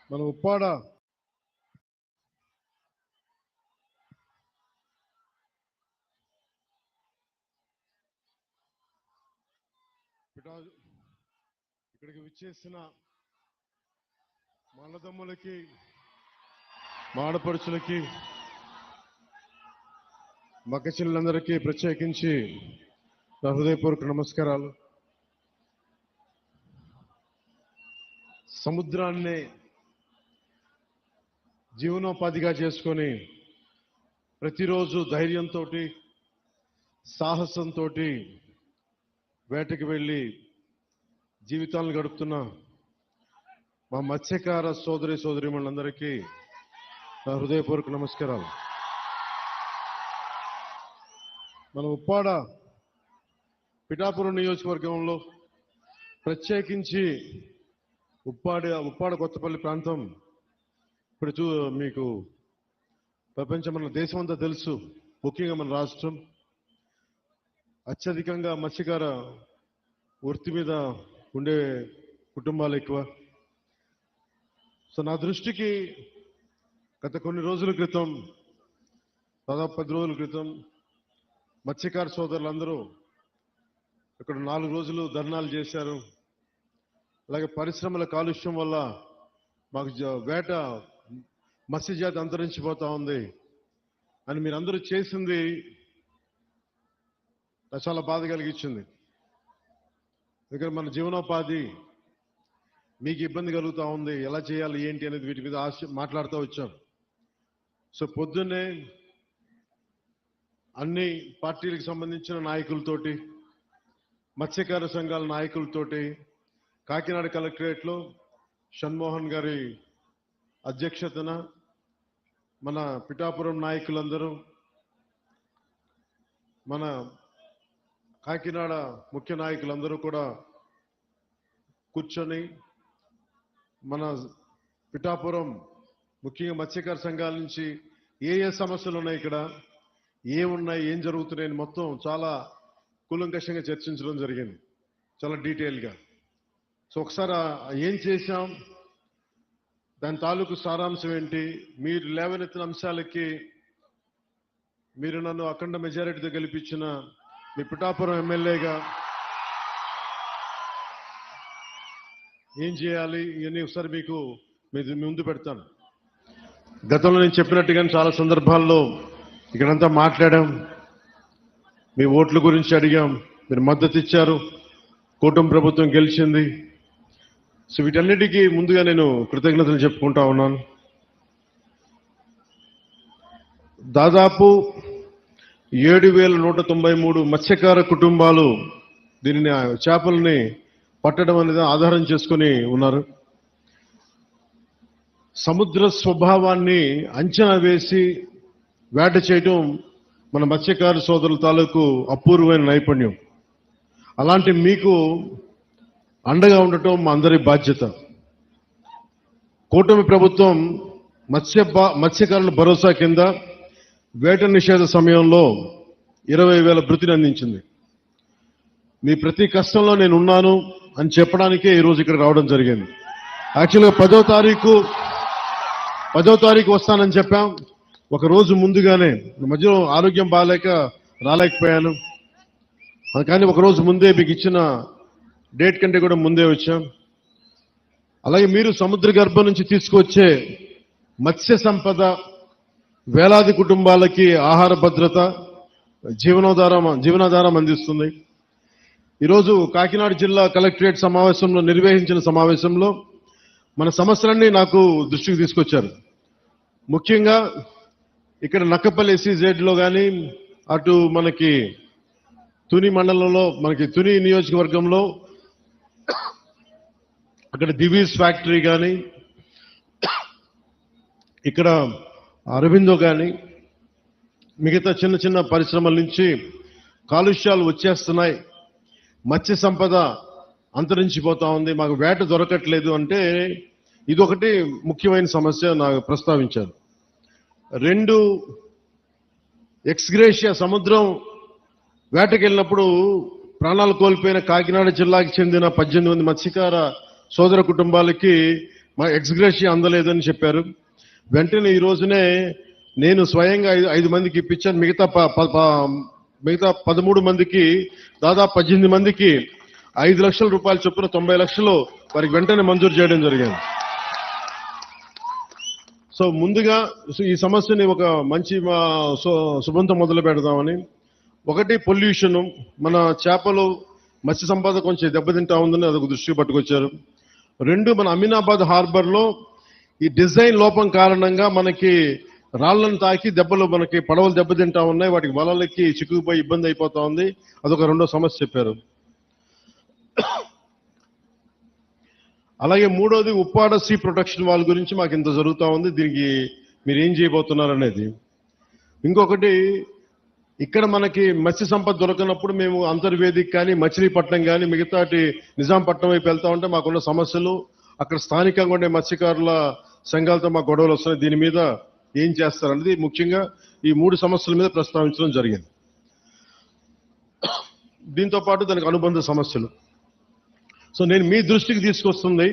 మన ఉప్పాడ ఇక్కడికి విచ్చేసిన మానదమ్ములకి మాడపడుచులకి మక్కచెల్లెలందరికీ ప్రత్యేకించి నా హృదయపూర్వక నమస్కారాలు. సముద్రాన్ని జీవనోపాధిగా చేసుకొని ప్రతిరోజు ధైర్యంతో సాహసంతో వేటకి వెళ్ళి జీవితాలను గడుపుతున్న మా మత్స్యకార సోదరీమణులందరికీ నా హృదయపూర్వక నమస్కారాలు. మన ఉప్పాడ పిఠాపురం నియోజకవర్గంలో ప్రత్యేకించి ఉప్పాడ కొత్తపల్లి ప్రాంతం ఇప్పుడు మీకు ప్రపంచం మన దేశమంతా తెలుసు. ముఖ్యంగా మన రాష్ట్రం అత్యధికంగా మత్స్యకార వృత్తి మీద ఉండే కుటుంబాలు ఎక్కువ. సో నా దృష్టికి గత కొన్ని రోజుల క్రితం, దాదాపు 10 రోజుల క్రితం మత్స్యకార సోదరులందరూ ఇక్కడ 4 రోజులు ధర్నాలు చేశారు. అలాగే పరిశ్రమల కాలుష్యం వల్ల మాకు వేట మత్స్యజాతి అంతరించిపోతా ఉంది అని మీరందరూ చేసింది నాకు చాలా బాధ కలిగించింది. ఇక్కడ మన జీవనోపాధి మీకు ఇబ్బంది కలుగుతూ ఉంది, ఎలా చేయాలి ఏంటి అనేది వీటి మీద మాట్లాడుతూ వచ్చాం. సో పొద్దున్నే అన్ని పార్టీలకు సంబంధించిన నాయకులతోటి, మత్స్యకార సంఘాల నాయకులతోటి కాకినాడ కలెక్టరేట్లో షణ్మోహన్ గారి అధ్యక్షతన మన పిఠాపురం నాయకులందరూ, మన కాకినాడ ముఖ్య నాయకులందరూ కూడా కూర్చొని మన పిఠాపురం ముఖ్యంగా మత్స్యకార సంఘాల నుంచి ఏ సమస్యలు ఉన్నాయి, ఇక్కడ ఏమున్నాయి, ఏం జరుగుతున్నాయని మొత్తం చాలా కూలంకషంగా చర్చించడం జరిగింది, చాలా డీటెయిల్గా. సో ఒకసారి ఏం చేశాం, దాని తాలూకు సారాంశం ఏంటి, మీరు లేవనెత్తిన అంశాలకి మీరు నన్ను అఖండ మెజారిటీతో గెలిపించిన మీ పిఠాపురం ఎమ్మెల్యేగా ఏం చేయాలి ఇవన్నీ ఒకసారి మీకు ముందు పెడతాను. గతంలో నేను చెప్పినట్టుగానే చాలా సందర్భాల్లో ఇక్కడంతా మాట్లాడాం, మీ ఓట్ల గురించి అడిగాం, మీరు మద్దతు ఇచ్చారు, కూటమి ప్రభుత్వం గెలిచింది. సో వీటన్నిటికీ ముందుగా నేను కృతజ్ఞతలు చెప్పుకుంటా ఉన్నాను. దాదాపు 7,193 మత్స్యకార కుటుంబాలు దీనిని చేపలని పట్టడం అనేది ఆధారం చేసుకుని ఉన్నారు. సముద్ర స్వభావాన్ని అంచనా వేసి వేట చేయడం మన మత్స్యకార సోదరుల తాలూకు అపూర్వమైన నైపుణ్యం. అలాంటి మీకు అండగా ఉండటం మా అందరి బాధ్యత. కూటమి ప్రభుత్వం మత్స్యకారుల భరోసా కింద వేట నిషేధ సమయంలో 20,000 భృతిని అందించింది. మీ ప్రతి కష్టంలో నేను ఉన్నాను అని చెప్పడానికే ఈరోజు ఇక్కడ రావడం జరిగింది. యాక్చువల్గా 10వ తారీఖు వస్తానని చెప్పాం. ఒక రోజు ముందుగానే, మధ్యలో ఆరోగ్యం బాగాలేక రాలేకపోయాను, కానీ ఒకరోజు ముందే మీకు ఇచ్చిన డేట్ కంటే కూడా ముందే వచ్చాం. అలాగే మీరు సముద్ర గర్భం నుంచి తీసుకొచ్చే మత్స్య సంపద వేలాది కుటుంబాలకి ఆహార భద్రత, జీవనాధారం అందిస్తుంది. ఈరోజు కాకినాడ జిల్లా కలెక్టరేట్ నిర్వహించిన సమావేశంలో మన సమస్యలన్నీ నాకు దృష్టికి తీసుకొచ్చారు. ముఖ్యంగా ఇక్కడ నక్కపల్లి SEZలో కానీ, అటు మనకి తుని మండలంలో, మనకి తుని నియోజకవర్గంలో అక్కడ దివీస్ ఫ్యాక్టరీ కానీ, ఇక్కడ అరవిందో కానీ, మిగతా చిన్న చిన్న పరిశ్రమల నుంచి కాలుష్యాలు వచ్చేస్తున్నాయి, మత్స్య సంపద అంతరించిపోతా ఉంది, మాకు వేట దొరకట్లేదు అంటే ఇదొకటి ముఖ్యమైన సమస్య నాకు ప్రస్తావించారు. 2, ఎక్స్గ్రేషియా సముద్రం వేటకెళ్ళినప్పుడు ప్రాణాలు కోల్పోయిన కాకినాడ జిల్లాకి చెందిన 18 మంది మత్స్యకార సోదర కుటుంబాలకి మా ఎక్స్గ్రేషియా అందలేదని చెప్పారు. వెంటనే ఈ రోజునే నేను స్వయంగా 5 మందికి ఇప్పించాను. మిగతా 13 మందికి దాదాపు 18 మందికి 5 లక్షల రూపాయల చొప్పున 90 లక్షలు వారికి వెంటనే మంజూరు చేయడం జరిగింది. సో ముందుగా ఈ సమస్యని ఒక మంచి శుభంతో మొదలు పెడదామని. ఒకటి పొల్యూషన్, మన చేపలు మత్స్య సంపద కొంచెం దెబ్బతింటా ఉందని అదొక దృష్టికి పట్టుకొచ్చారు. 2, మన అమీనాబాద్ హార్బర్ లో ఈ డిజైన్ లోపం కారణంగా మనకి రాళ్లను తాకి మనకి పడవలు దెబ్బతింటా ఉన్నాయి, వాటికి వలలకి చిక్కుకుపోయి ఇబ్బంది అయిపోతా ఉంది. అదొక రెండో సమస్య చెప్పారు. అలాగే 3వది ఉప్పాడ సీ ప్రొటెక్షన్ వాల్ గురించి మాకు ఇంత జరుగుతూ ఉంది, దీనికి మీరు ఏం చేయబోతున్నారు అనేది. ఇంకొకటి, ఇక్కడ మనకి మత్స్య సంపద దొరకనప్పుడు మేము అంతర్వేదికి కానీ మచిలీపట్నం కానీ మిగతాటి నిజాంపట్నం వైపు వెళ్తా ఉంటే మాకున్న సమస్యలు, అక్కడ స్థానికంగా ఉండే మత్స్యకారుల సంఘాలతో మాకు గొడవలు వస్తున్నాయి. దీని మీద ఏం చేస్తారనేది ముఖ్యంగా ఈ 3 సమస్యల మీద ప్రస్తావించడం జరిగింది. దీంతో పాటు దానికి అనుబంధ సమస్యలు. సో నేను మీ దృష్టికి తీసుకొస్తుంది